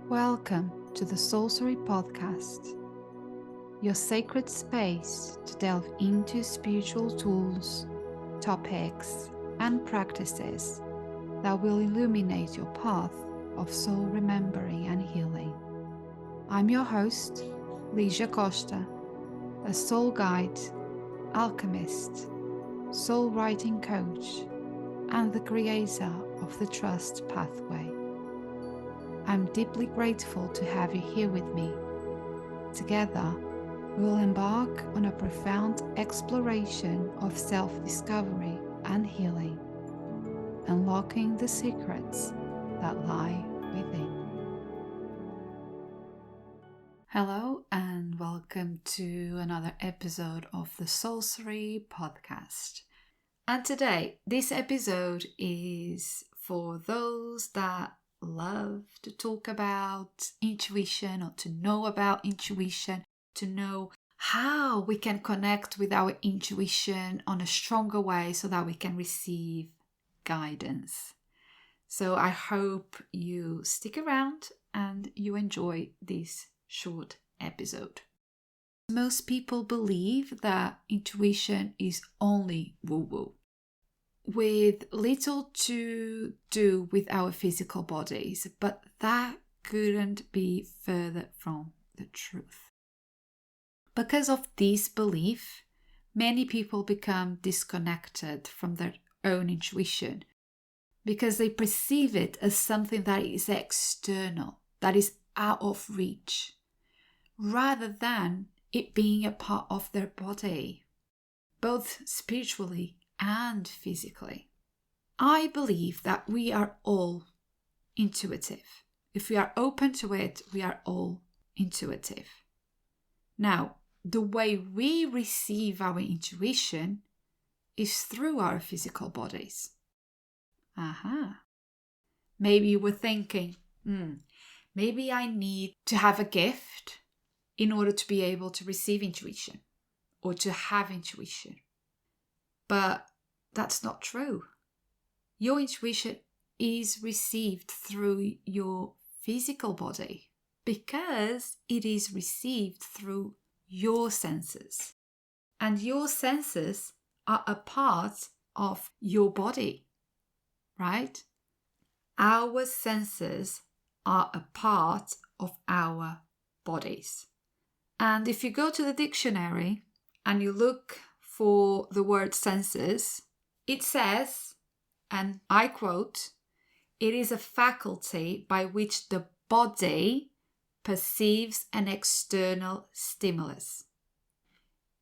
Welcome to the Soulcery Podcast, your sacred space to delve into spiritual tools, topics, and practices that will illuminate your path of soul remembering and healing. I'm your host, Ligia Costa, a soul guide, alchemist, soul writing coach, and the creator of the Trust Pathway. I'm deeply grateful to have you here with me. Together, we will embark on a profound exploration of self-discovery and healing, unlocking the secrets that lie within. Hello and welcome to another episode of the Soulcery Podcast. And today, this episode is for those that love to talk about intuition or to know about intuition, to know how we can connect with our intuition on a stronger way so that we can receive guidance. So I hope you stick around and you enjoy this short episode. Most people believe that intuition is only woo-woo, with little to do with our physical bodies, but that couldn't be further from the truth. Because of this belief, many people become disconnected from their own intuition because they perceive it as something that is external, that is out of reach, rather than it being a part of their body, both spiritually and physically. I believe that we are all intuitive. If we are open to it, we are all intuitive. Now, the way we receive our intuition is through our physical bodies. Maybe you were thinking, maybe I need to have a gift in order to be able to receive intuition or to have intuition. But that's not true. Your intuition is received through your physical body because it is received through your senses. And your senses are a part of your body, right? Our senses are a part of our bodies. And if you go to the dictionary and you look for the word senses, it says, and I quote, "It is a faculty by which the body perceives an external stimulus."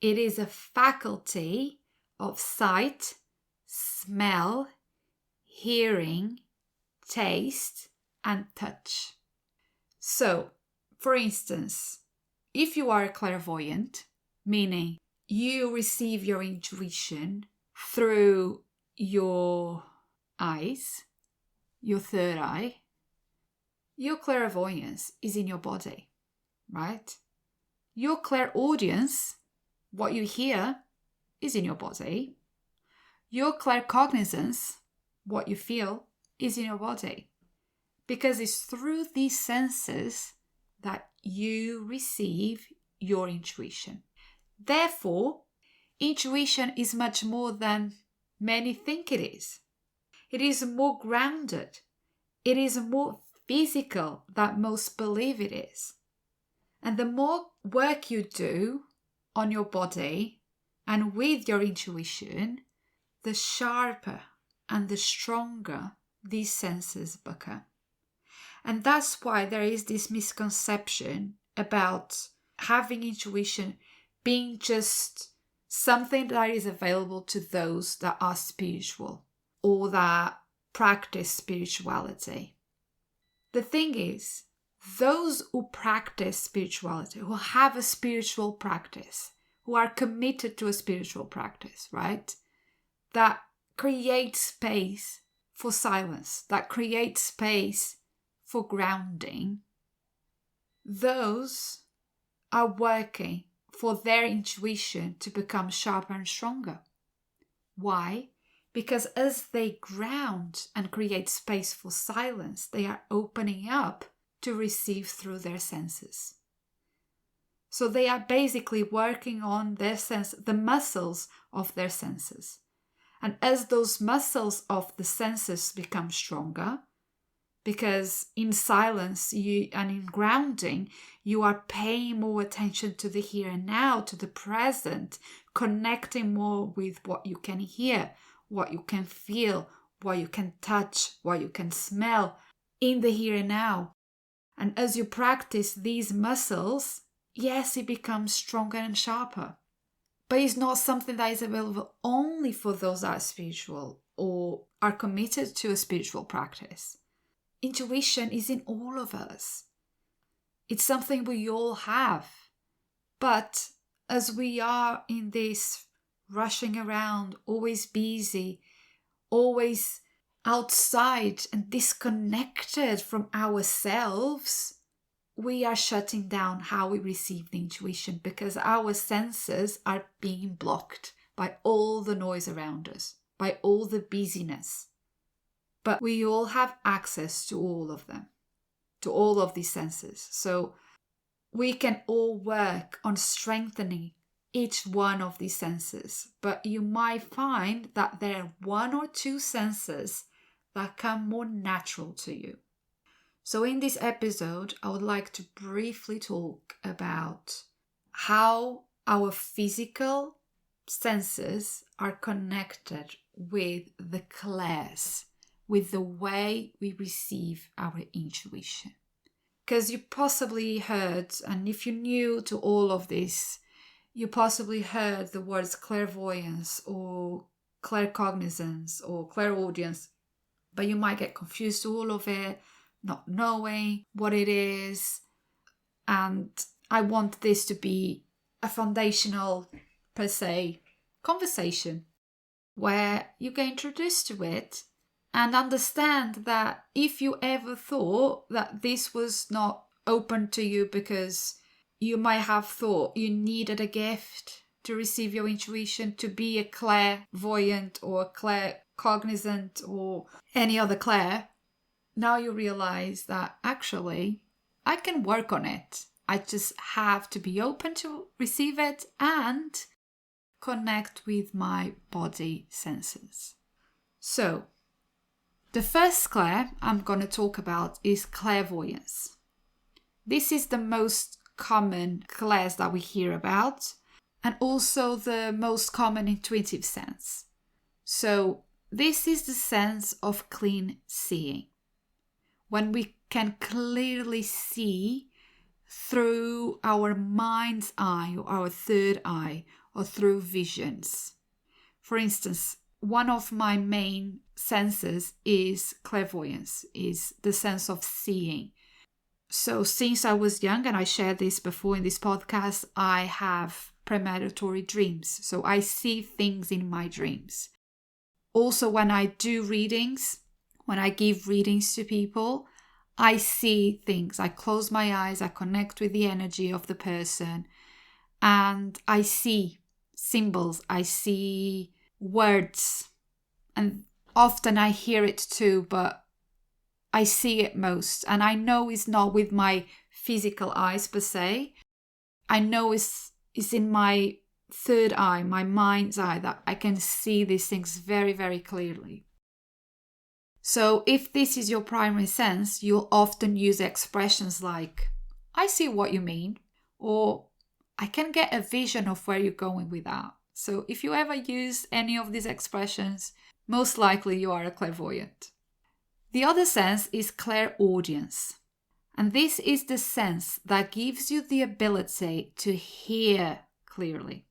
It is a faculty of sight, smell, hearing, taste, and touch. So, for instance, if you are a clairvoyant, meaning you receive your intuition through your eyes, your third eye, your clairvoyance is in your body, right? Your clairaudience, what you hear, is in your body. Your claircognizance, what you feel, is in your body. Because it's through these senses that you receive your intuition. Therefore, intuition is much more than many think it is. It is more grounded. It is more physical than most believe it is. And the more work you do on your body and with your intuition, the sharper and the stronger these senses become. And that's why there is this misconception about having intuition being just something that is available to those that are spiritual or that practice spirituality. The thing is, those who practice spirituality, who have a spiritual practice, who are committed to a spiritual practice, right? That create space for silence, that create space for grounding, those are working for their intuition to become sharper and stronger. Why? Because as they ground and create space for silence, they are opening up to receive through their senses. So they are basically working on the muscles of their senses. And as those muscles of the senses become stronger, because in silence and in grounding, you are paying more attention to the here and now, to the present, connecting more with what you can hear, what you can feel, what you can touch, what you can smell in the here and now. And as you practice these muscles, yes, it becomes stronger and sharper. But it's not something that is available only for those that are spiritual or are committed to a spiritual practice. Intuition is in all of us. It's something we all have. But as we are in this rushing around, always busy, always outside and disconnected from ourselves, we are shutting down how we receive the intuition because our senses are being blocked by all the noise around us, by all the busyness. But we all have access to all of them, to all of these senses. So we can all work on strengthening each one of these senses. But you might find that there are one or two senses that come more natural to you. So in this episode, I would like to briefly talk about how our physical senses are connected with the clairs, with the way we receive our intuition. Because you possibly heard, and if you're new to all of this, you possibly heard the words clairvoyance or claircognizance or clairaudience, but you might get confused to all of it, not knowing what it is. And I want this to be a foundational, per se, conversation where you get introduced to it and understand that if you ever thought that this was not open to you because you might have thought you needed a gift to receive your intuition, to be a clairvoyant or claircognizant or any other clair, now you realize that actually I can work on it. I just have to be open to receive it and connect with my body senses. So, the first clair I'm going to talk about is clairvoyance. This is the most common clairs that we hear about and also the most common intuitive sense. So, this is the sense of clean seeing. When we can clearly see through our mind's eye or our third eye or through visions. For instance, one of my main senses is clairvoyance, is the sense of seeing. So since I was young, and I shared this before in this podcast, I have premonitory dreams. So I see things in my dreams. Also, when I do readings, when I give readings to people, I see things. I close my eyes, I connect with the energy of the person, and I see symbols, I see words, and often I hear it too, but I see it most. And I know it's not with my physical eyes per se. I know it's in my third eye, my mind's eye, that I can see these things very, very clearly. So if this is your primary sense, you'll often use expressions like, I see what you mean, or I can get a vision of where you're going with that. So if you ever use any of these expressions, most likely you are a clairvoyant. The other sense is clairaudience. And this is the sense that gives you the ability to hear clearly.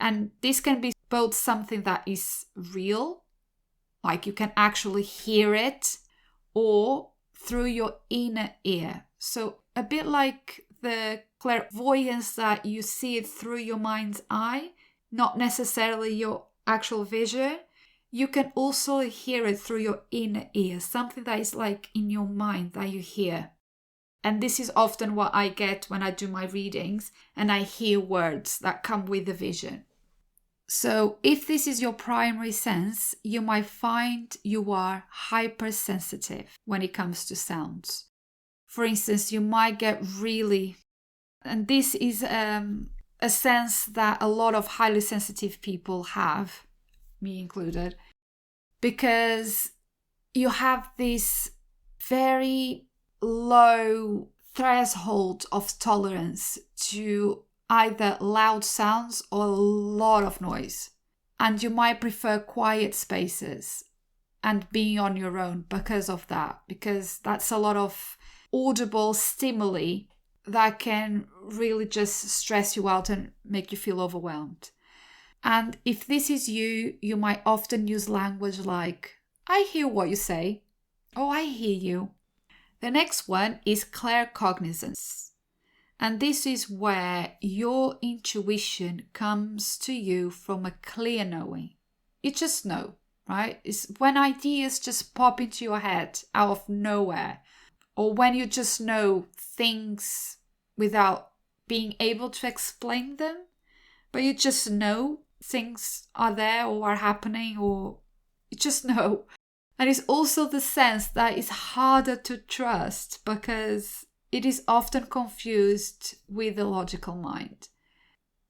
And this can be both something that is real, like you can actually hear it, or through your inner ear. So a bit like the clairvoyance that you see it through your mind's eye, not necessarily your actual vision. You can also hear it through your inner ear, something that is like in your mind that you hear. And this is often what I get when I do my readings and I hear words that come with the vision. So if this is your primary sense, you might find you are hypersensitive when it comes to sounds. For instance, you might get really, and this is a sense that a lot of highly sensitive people have, me included, because you have this very low threshold of tolerance to either loud sounds or a lot of noise. And you might prefer quiet spaces and being on your own because of that, because that's a lot of audible stimuli that can really just stress you out and make you feel overwhelmed. And if this is you, you might often use language like, I hear what you say. Oh, I hear you. The next one is claircognizance. And this is where your intuition comes to you from a clear knowing. You just know, right? It's when ideas just pop into your head out of nowhere. Or when you just know things without being able to explain them. But you just know things are there or are happening, or you just know. And it's also the sense that it's harder to trust because it is often confused with the logical mind.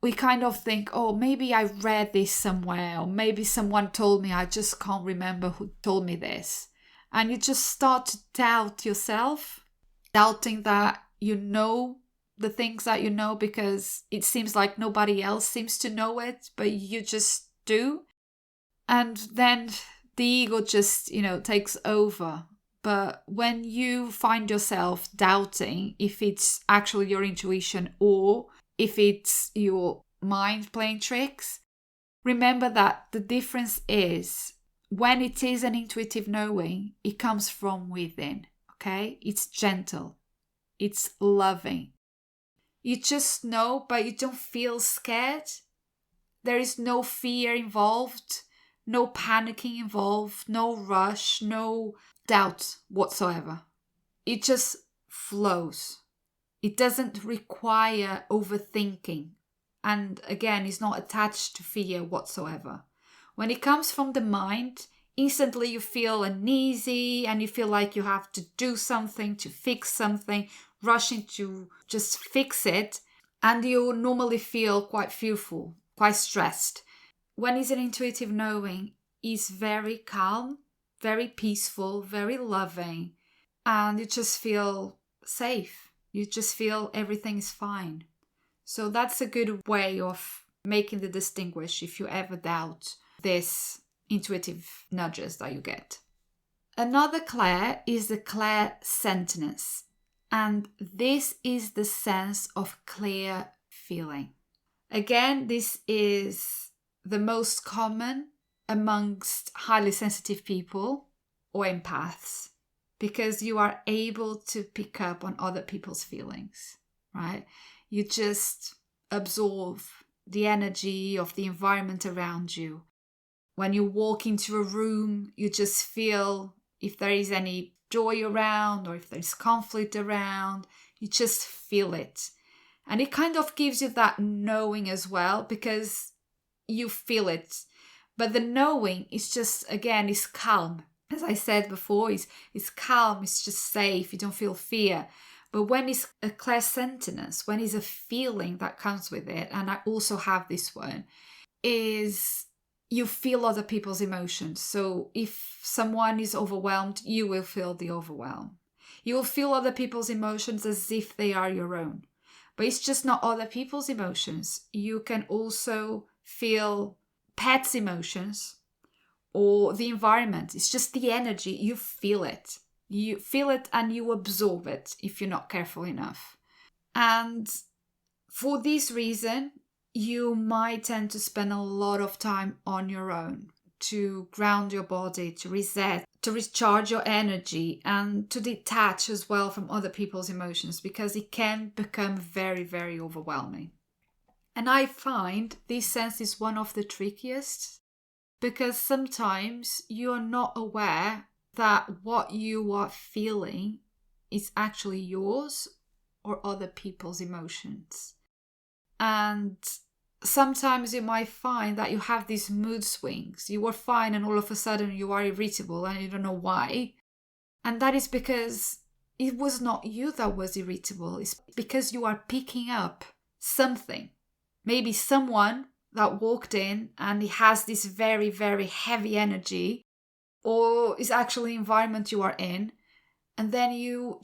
We kind of think, oh, maybe I read this somewhere, or maybe someone told me, I just can't remember who told me this. And you just start to doubt yourself, doubting that you know the things that you know because it seems like nobody else seems to know it, but you just do. And then the ego just, takes over. But when you find yourself doubting if it's actually your intuition or if it's your mind playing tricks, remember that the difference is when it is an intuitive knowing, it comes from within, okay? It's gentle. It's loving. You just know, but you don't feel scared. There is no fear involved. No panicking involved, no rush, no doubt whatsoever. It just flows. It doesn't require overthinking. And again, it's not attached to fear whatsoever. When it comes from the mind, instantly you feel uneasy and you feel like you have to do something to fix something, rushing to just fix it. And you normally feel quite fearful, quite stressed. When it's an intuitive knowing, it's very calm, very peaceful, very loving, and you just feel safe. You just feel everything is fine. So that's a good way of making the distinguish if you ever doubt this intuitive nudges that you get. Another clair is the clairsentience, and this is the sense of clear feeling. Again, this is the most common amongst highly sensitive people or empaths because you are able to pick up on other people's feelings, right? You just absorb the energy of the environment around you. When you walk into a room, you just feel if there is any joy around or if there's conflict around, you just feel it. And it kind of gives you that knowing as well because you feel it. But the knowing is just, again, is calm. As I said before, it's calm, it's just safe, you don't feel fear. But when it's a clairsentience, when it's a feeling that comes with it, and I also have this one, is you feel other people's emotions. So if someone is overwhelmed, you will feel the overwhelm. You will feel other people's emotions as if they are your own. But it's just not other people's emotions. You can also feel pets' emotions or the environment. It's just the energy. You feel it. You feel it and you absorb it if you're not careful enough. And for this reason, you might tend to spend a lot of time on your own to ground your body, to reset, to recharge your energy, and to detach as well from other people's emotions because it can become very, very overwhelming. And I find this sense is one of the trickiest because sometimes you are not aware that what you are feeling is actually yours or other people's emotions. And sometimes you might find that you have these mood swings. You were fine and all of a sudden you are irritable and you don't know why. And that is because it was not you that was irritable. It's because you are picking up something. Maybe someone that walked in and he has this very, very heavy energy, or is actually the environment you are in. And then you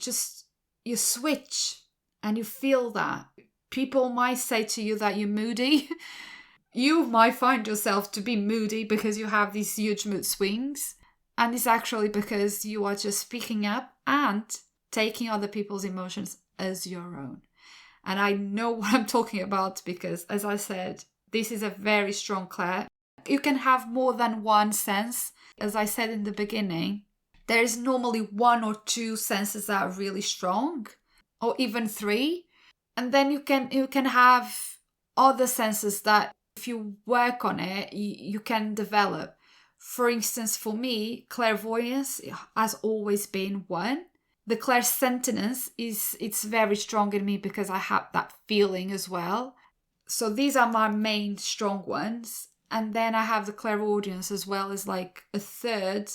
switch and you feel that. People might say to you that you're moody. You might find yourself to be moody because you have these huge mood swings. And it's actually because you are just picking up and taking other people's emotions as your own. And I know what I'm talking about because, as I said, this is a very strong clair. You can have more than one sense. As I said in the beginning, there is normally 1 or 2 senses that are really strong, or even 3. And then you can have other senses that if you work on it, you can develop. For instance, for me, clairvoyance has always been one. The clairsentience it's very strong in me because I have that feeling as well. So these are my main strong ones. And then I have the clairaudience as well as like a third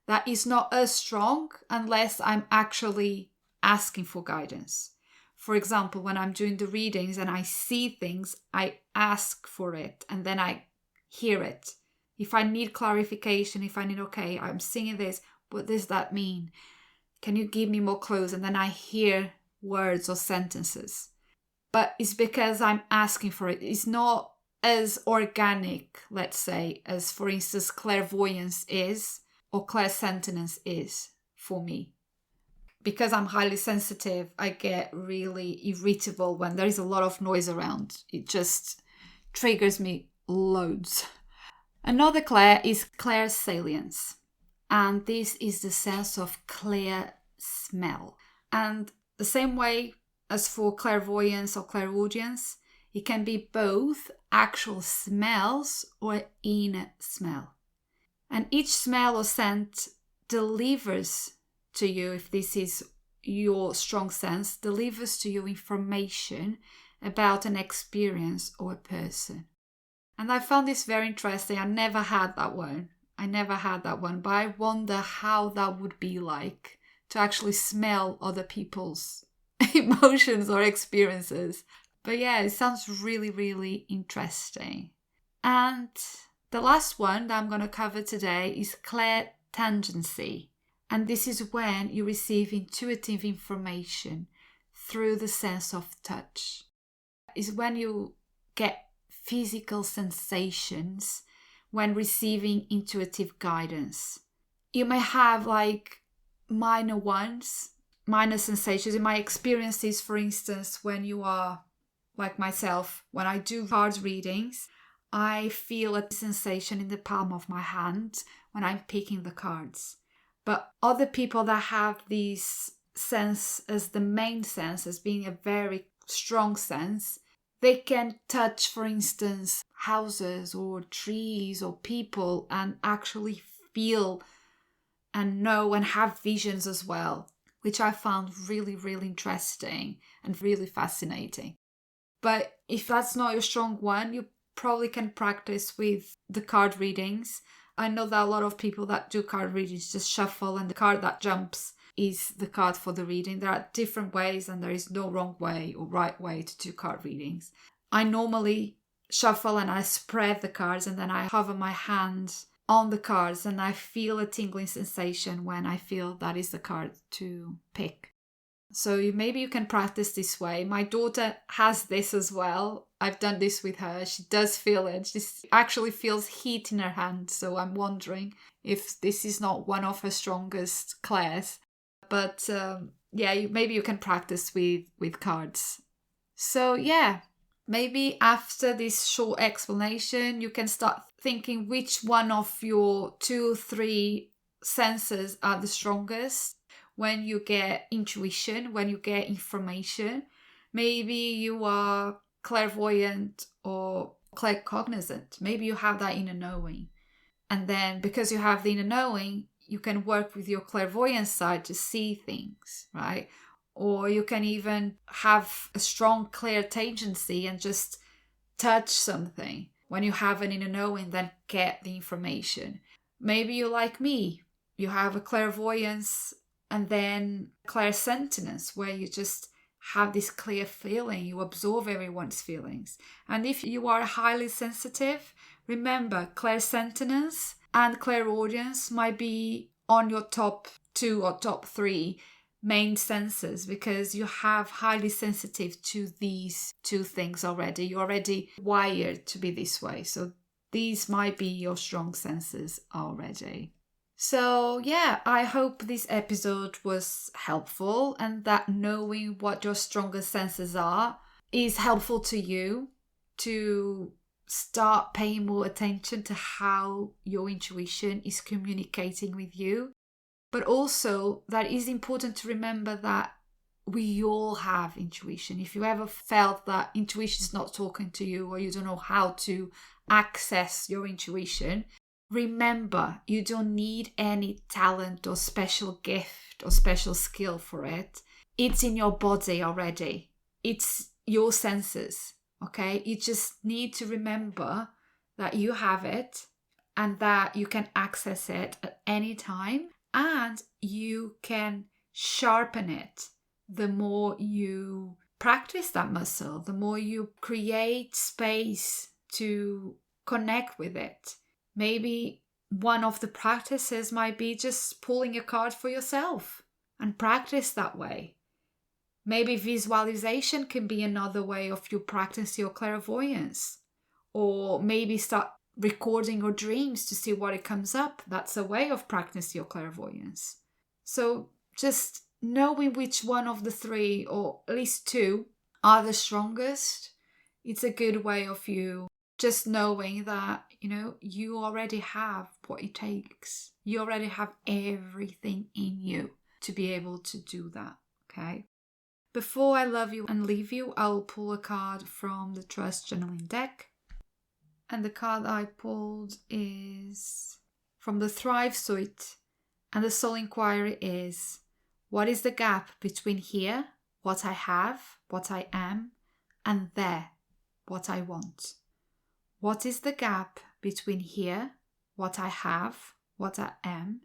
that is not as strong unless I'm actually asking for guidance. For example, when I'm doing the readings and I see things, I ask for it and then I hear it. If I need clarification, if I need, okay, I'm seeing this, what does that mean? Can you give me more clues? And then I hear words or sentences. But it's because I'm asking for it. It's not as organic, let's say, as, for instance, clairvoyance is or clairsentience is for me. Because I'm highly sensitive, I get really irritable when there is a lot of noise around. It just triggers me loads. Another clair is clairsalience. And this is the sense of clear smell. And the same way as for clairvoyance or clairaudience, it can be both actual smells or inner smell. And each smell or scent delivers to you, if this is your strong sense, delivers to you information about an experience or a person. And I found this very interesting. I never had that one, but I wonder how that would be like to actually smell other people's emotions or experiences. But yeah, it sounds really, really interesting. And the last one that I'm going to cover today is clairtangency. And this is when you receive intuitive information through the sense of touch. It's when you get physical sensations when receiving intuitive guidance. You may have like minor sensations. In my experiences, for instance, when you are like myself, when I do card readings, I feel a sensation in the palm of my hand when I'm picking the cards. But other people that have this sense as the main sense, as being a very strong sense, they can touch, for instance, houses or trees or people and actually feel and know and have visions as well, which I found really, really interesting and really fascinating. But if that's not your strong one, you probably can practice with the card readings. I know that a lot of people that do card readings just shuffle and the card that jumps is the card for the reading. There are different ways and there is no wrong way or right way to do card readings. I normally shuffle and I spread the cards and then I hover my hand on the cards and I feel a tingling sensation when I feel that is the card to pick. So maybe you can practice this way. My daughter has this as well. I've done this with her. She does feel it. She actually feels heat in her hand. So I'm wondering if this is not one of her strongest clairs. But maybe you can practice with cards. So yeah, maybe after this short explanation, you can start thinking which one of your 2-3 senses are the strongest. When you get intuition, when you get information, maybe you are clairvoyant or claircognizant. Maybe you have that inner knowing. And then because you have the inner knowing, you can work with your clairvoyant side to see things, right? Or you can even have a strong clairtangency and just touch something. When you have an inner knowing, then get the information. Maybe you're like me. You have a clairvoyance And then clairsentience, where you just have this clear feeling, you absorb everyone's feelings. And if you are highly sensitive, remember, clairsentience and clairaudience might be on your top 2 or top 3 main senses, because you have highly sensitive to these 2 things already. You're already wired to be this way. So these might be your strong senses already. So yeah, I hope this episode was helpful, and that knowing what your stronger senses are is helpful to you to start paying more attention to how your intuition is communicating with you. But also that is important to remember that we all have intuition. If you ever felt that intuition is not talking to you, or you don't know how to access your intuition, remember, you don't need any talent or special gift or special skill for it. It's in your body already. It's your senses, okay? You just need to remember that you have it and that you can access it at any time, and you can sharpen it the more you practice that muscle, the more you create space to connect with it. Maybe one of the practices might be just pulling a card for yourself and practice that way. Maybe visualization can be another way of you practice your clairvoyance. Or maybe start recording your dreams to see what it comes up. That's a way of practicing your clairvoyance. So just knowing which one of the 3, or at least 2, are the strongest, it's a good way of you just knowing that, you already have what it takes. You already have everything in you to be able to do that, okay? Before I love you and leave you, I'll pull a card from the Trust Journaling deck. And the card I pulled is from the Thrive Suite. And the Soul Inquiry is, what is the gap between here, what I have, what I am, and there, what I want? What is the gap between here, what I have, what I am,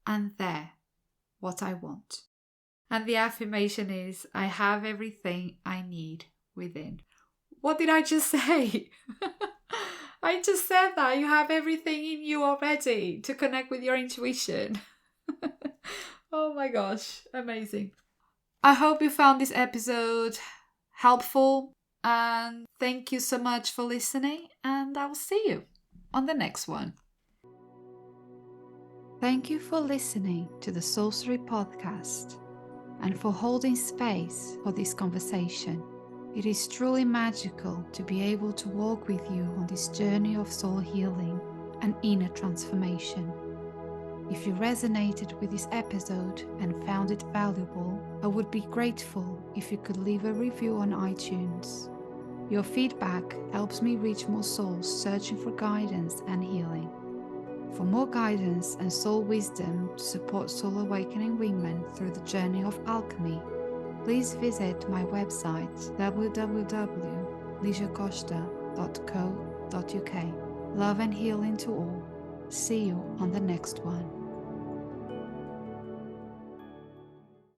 and there, what I want? And the affirmation is, I have everything I need within. What did I just say? I just said that you have everything in you already to connect with your intuition. Oh my gosh, amazing. I hope you found this episode helpful, and thank you so much for listening, and I will see you on the next one. Thank you for listening to the Soulcery Podcast and for holding space for this conversation. It is truly magical to be able to walk with you on this journey of soul healing and inner transformation. If you resonated with this episode and found it valuable, I would be grateful if you could leave a review on iTunes. Your feedback helps me reach more souls searching for guidance and healing. For more guidance and soul wisdom to support soul awakening women through the journey of alchemy, please visit my website www.ligiacosta.co.uk. Love and healing to all. See you on the next one.